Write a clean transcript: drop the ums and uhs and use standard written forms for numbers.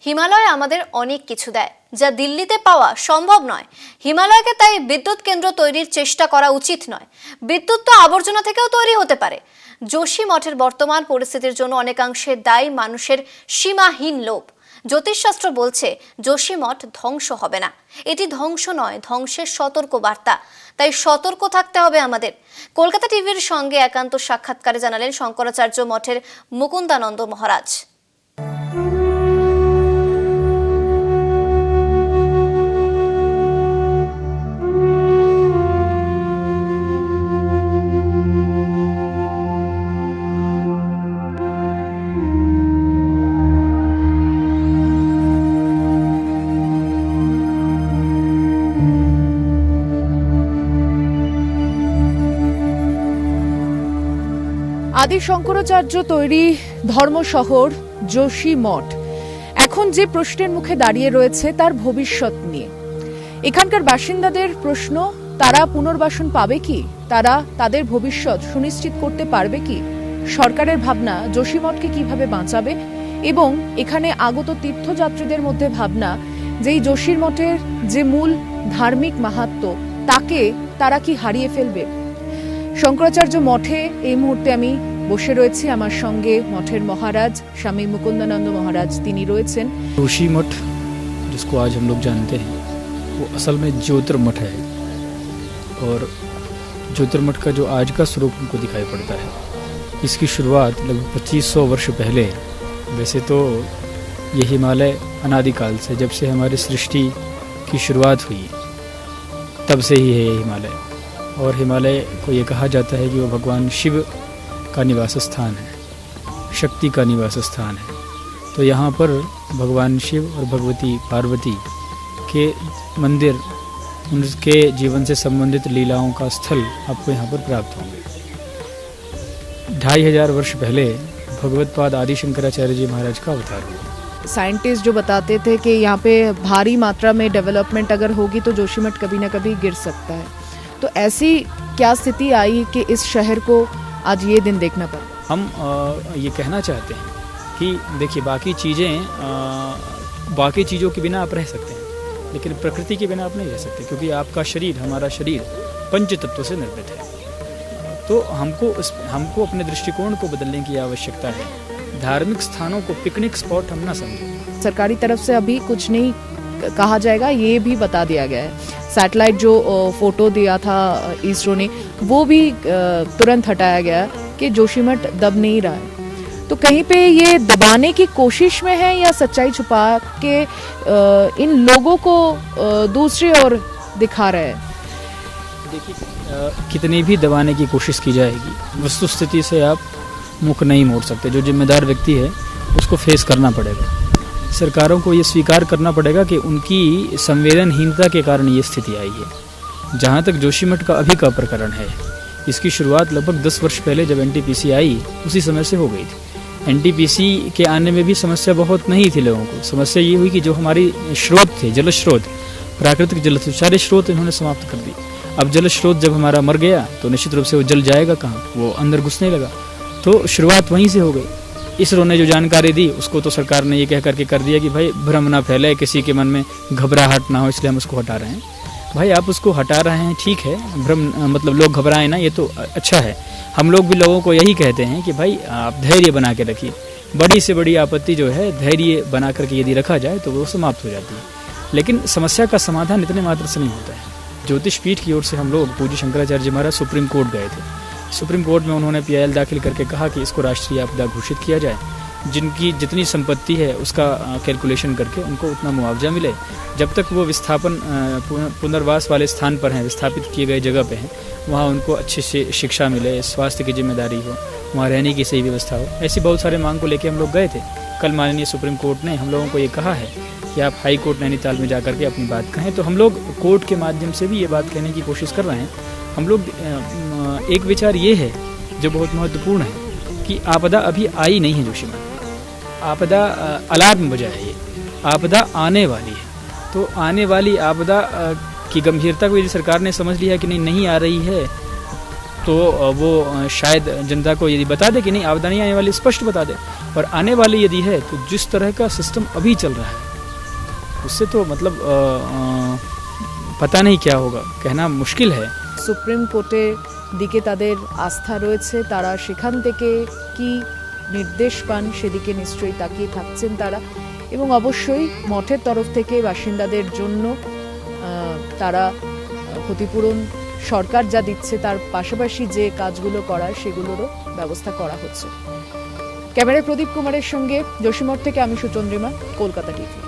হিমালয় আমাদের অনেক কিছু দেয়, যা দিল্লিতে পাওয়া সম্ভব নয়। হিমালয়কে তাই বিদ্যুৎ কেন্দ্র তৈরির চেষ্টা করা উচিত নয়। বিদ্যুৎ তো আবর্জনা থেকেও তৈরি হতে পারে। যোশী মঠের বর্তমান পরিস্থিতির জন্য অনেকাংশে দায়ী মানুষের সীমাহীন লোভ। জ্যোতিষশাস্ত্র বলছে যোশী মঠ ধ্বংস হবে না। এটি ধ্বংস নয়, ধ্বংসের সতর্ক বার্তা। তাই সতর্ক থাকতে হবে আমাদের। কলকাতা টিভির সঙ্গে একান্ত সাক্ষাৎকারে জানালেন শঙ্করাচার্য মঠের মুকুন্দানন্দ মহারাজ। আদি শঙ্করাচার্য তৈরি ধর্মশহর যোশী মঠ এখন যে প্রশ্নের মুখে দাঁড়িয়ে রয়েছে তার ভবিষ্যৎ নিয়ে। এখানকার বাসিন্দাদের প্রশ্ন, তারা পুনর্বাসন পাবে কি, তারা তাদের ভবিষ্যৎ সুনিশ্চিত করতে পারবে কি, সরকারের ভাবনা যোশী মঠকে কিভাবে বাঁচাবে, এবং এখানে আগত তীর্থযাত্রীদের মধ্যে ভাবনা যে এই যোশী মঠের যে মূল ধার্মিক মাহাত্ম্য তাকে তারা কি হারিয়ে ফেলবে। শঙ্করাচার্য মঠে এই মুহূর্তে আমি বসে রয়েছি, আমার সঙ্গে মঠের মহারাজ স্বামী মুকুন্দানন্দ মহারাজ তিনি রয়েছেন। जोशी मठ जिसको आज हम लोग जानते हैं वो असल में ज्योतिर्मठ है, और ज्योतिर्मठ का जो आज का स्वरूप हमको दिखाई पड़ता है, इसकी शुरुआत लगभग 2500 वर्ष पहले, वैसे तो ये हिमालय अनादिकाल से, जब से हमारी सृष्टि की शुरुआत हुई तब से ही है ये हिमालय। और हिमालय को ये कहा जाता है कि वो भगवान शिव का निवास स्थान है, शक्ति का निवास स्थान है। तो यहाँ पर भगवान शिव और भगवती पार्वती के मंदिर, उनके जीवन से संबंधित लीलाओं का स्थल आपको यहाँ पर प्राप्त होंगे। 2500 वर्ष पहले भगवतपाद आदि शंकराचार्य जी महाराज का अवतार हुआ। साइंटिस्ट जो बताते थे कि यहाँ पे भारी मात्रा में डेवलपमेंट अगर होगी तो जोशी मठ कभी ना कभी गिर सकता है, तो ऐसी क्या स्थिति आई कि इस शहर को आज ये दिन देखना पड़ा। हम ये कहना चाहते हैं कि देखिए, बाकी चीज़ों के बिना आप रह सकते हैं, लेकिन प्रकृति के बिना आप नहीं रह सकते, क्योंकि आपका शरीर, हमारा शरीर पंच तत्वों से निर्मित है। तो हमको अपने दृष्टिकोण को बदलने की आवश्यकता है। धार्मिक स्थानों को पिकनिक स्पॉट हम ना समझें। सरकारी तरफ से अभी कुछ नहीं कहा जाएगा, ये भी बता दिया गया है। सैटेलाइट जो फोटो दिया था इसरो ने, वो भी तुरंत हटाया गया कि जोशी मठ दब नहीं रहा है। तो कहीं पे ये दबाने की कोशिश में है या सच्चाई छुपा के इन लोगों को दूसरी ओर दिखा रहे हैं। देखिए, कितनी भी दबाने की कोशिश की जाएगी, वस्तुस्थिति से आप मुख नहीं मोड़ सकते। जो जिम्मेदार व्यक्ति है उसको फेस करना पड़ेगा। सरकारों को ये स्वीकार करना पड़ेगा कि उनकी संवेदनहीनता के कारण ये स्थिति आई है। जहाँ तक जोशी मठ का अभी का प्रकरण है, इसकी शुरुआत लगभग 10 वर्ष पहले जब एनटीपीसी आई उसी समय से हो गई थी। एनटीपीसी के आने में भी समस्या बहुत नहीं थी लोगों को। समस्या ये हुई कि जो हमारी स्रोत थे, जल स्रोत, प्राकृतिक जल, सारे स्रोत इन्होंने समाप्त कर दी। अब जल स्रोत जब हमारा मर गया तो निश्चित रूप से वो जल जाएगा कहाँ, वो अंदर घुसने लगा। तो शुरुआत वहीं से हो गई। इसरो ने जो जानकारी दी उसको तो सरकार ने ये कह करके कर दिया कि भाई भ्रम ना फैले, किसी के मन में घबराहट ना हो, इसलिए हम उसको हटा रहे हैं। भाई आप उसको हटा रहे हैं, ठीक है, भ्रम मतलब लोग घबराएं ना, ये तो अच्छा है। हम लोग भी लोगों को यही कहते हैं कि भाई आप धैर्य बना के रखिए। बड़ी से बड़ी आपत्ति जो है धैर्य बना करके यदि रखा जाए तो वो समाप्त हो जाती है। लेकिन समस्या का समाधान इतने मात्र से नहीं होता है। ज्योतिष पीठ की ओर से हम लोग पूज्य शंकराचार्य जी महाराज सुप्रीम कोर्ट गए थे। सुप्रीम कोर्ट में उन्होंने PIL दाखिल करके कहा कि इसको राष्ट्रीय आपदा घोषित किया जाए, जिनकी जितनी संपत्ति है उसका कैलकुलेशन करके उनको उतना मुआवजा मिले। जब तक वो विस्थापन पुनर्वास वाले स्थान पर हैं, विस्थापित किए गए जगह पे हैं, वहाँ उनको अच्छी शिक्षा मिले, स्वास्थ्य की जिम्मेदारी हो, वहाँ रहने की सही व्यवस्था हो। ऐसी बहुत सारे मांग को लेकर हम लोग गए थे। कल माननीय सुप्रीम कोर्ट ने हम लोगों को ये कहा है कि आप हाई कोर्ट नैनीताल में जाकर के अपनी बात कहें। तो हम लोग कोर्ट के माध्यम से भी ये बात कहने की कोशिश कर रहे हैं। हम लोग एक विचार ये है जो बहुत महत्वपूर्ण है कि आपदा अभी आई नहीं है जोशी मठ, आपदा अलार्म बजा है, ये आपदा आने वाली है। तो आने वाली आपदा की गंभीरता को यदि सरकार ने समझ लिया कि नहीं आ रही है, तो वो शायद जनता को यदि बता दे कि नहीं आपदा नहीं आने वाली, स्पष्ट बता दे, और आने वाली यदि है तो जिस तरह का सिस्टम अभी चल रहा है उससे तो मतलब पता नहीं क्या होगा, कहना मुश्किल है। সুপ্রিম কোর্টের দিকে তাদের আস্থা রয়েছে, তারা সেখান থেকে কি নির্দেশ পান সেদিকে নিশ্চয়ই তাকিয়ে থাকছেন তারা। এবং অবশ্যই মঠের তরফ থেকে বাসিন্দাদের জন্য তারা ক্ষতিপূরণ সরকার যা দিচ্ছে তার পাশাপাশি যে কাজগুলো করার সেগুলোরও ব্যবস্থা করা হচ্ছে। ক্যামেরায় প্রদীপ কুমারের সঙ্গে যোশীমঠ থেকে আমি সুচন্দ্রিমা, কলকাতা টিভি।